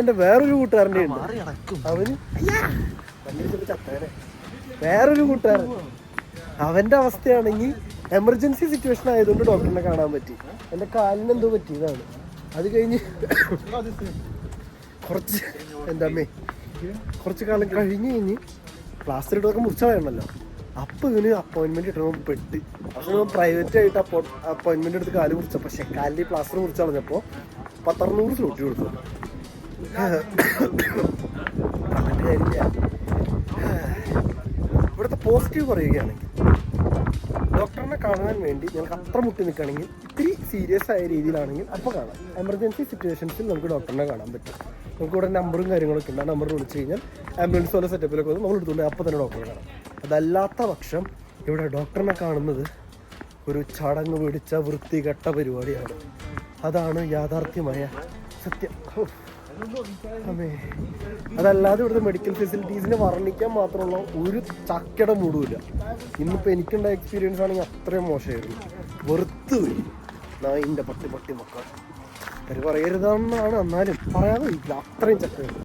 എന്റെ വേറൊരു കൂട്ടുകാരൻ്റെ ഉണ്ട്, അവന് വേറൊരു കൂട്ടുകാരൻ, അവന്റെ അവസ്ഥയാണെങ്കിൽ എമർജൻസി സിറ്റുവേഷൻ ആയതുകൊണ്ട് ഡോക്ടറിനെ കാണാൻ പറ്റി. എൻ്റെ കാലിന് എന്തോ പറ്റിയതാണ്. അത് കഴിഞ്ഞ് കുറച്ച് കാലം കഴിഞ്ഞ് പ്ലാസ്റ്റർ ഇട്ടതൊക്കെ മുറിച്ച വേണമല്ലോ. അപ്പം ഇവന് അപ്പോയിൻമെൻറ്റ് കിട്ടണം പെട്ട്. അപ്പോൾ പ്രൈവറ്റ് ആയിട്ട് അപ്പോയിൻമെൻ്റ് എടുത്ത് കാല് മുറിച്ചപ്പോൾ, പക്ഷേ കാലിൽ പ്ലാസ്റ്റർ മുറിച്ച് കളഞ്ഞപ്പോൾ 1600 സ്ലോട്ടി കൊടുത്തു. ഇവിടുത്തെ പോസിറ്റീവ് പറയുകയാണെങ്കിൽ, ഡോക്ടറിനെ കാണാൻ വേണ്ടി ഞങ്ങൾക്ക് അത്ര മുട്ടി നിൽക്കുകയാണെങ്കിൽ, ഇത്തിരി സീരിയസ് ആയ രീതിയിലാണെങ്കിൽ അപ്പോൾ കാണാം. എമർജൻസി സിറ്റുവേഷൻസിൽ നമുക്ക് ഡോക്ടറിനെ കാണാൻ പറ്റും. നമുക്ക് ഇവിടെ നമ്പറും കാര്യങ്ങളൊക്കെ ഉണ്ട്. ആ നമ്പർ വിളിച്ച് കഴിഞ്ഞാൽ ആംബുലൻസ് പോലെ സെറ്റപ്പിലൊക്കെ വന്ന് നമ്മൾ എടുത്തുകൊണ്ട് അപ്പോൾ തന്നെ ഡോക്ടറെ കാണാം. അതല്ലാത്ത പക്ഷം ഇവിടെ ഡോക്ടറിനെ കാണുന്നത് ഒരു ചടങ്ങ് പിടിച്ച വൃത്തികെട്ട പരിപാടിയാണ്. അതാണ് യാഥാർത്ഥ്യമായ സത്യം. അതല്ലാതെ ഇവിടുത്തെ മെഡിക്കൽ ഫെസിലിറ്റീസിനെ വർണ്ണിക്കാൻ മാത്രമുള്ള ഒരു ചക്കട മൂടുമില്ല. ഇന്നിപ്പോൾ എനിക്കുണ്ടായ എക്സ്പീരിയൻസ് ആണെങ്കിൽ അത്രയും മോശമായിരുന്നു. വെറുത്തുപോയി. നായിൻ്റെ പട്ടി മക്കൾ. അവർ പറയരുതാണെന്നാണ്, എന്നാലും പറയാതെ ഇല്ല, അത്രയും ചക്കയുണ്ട്.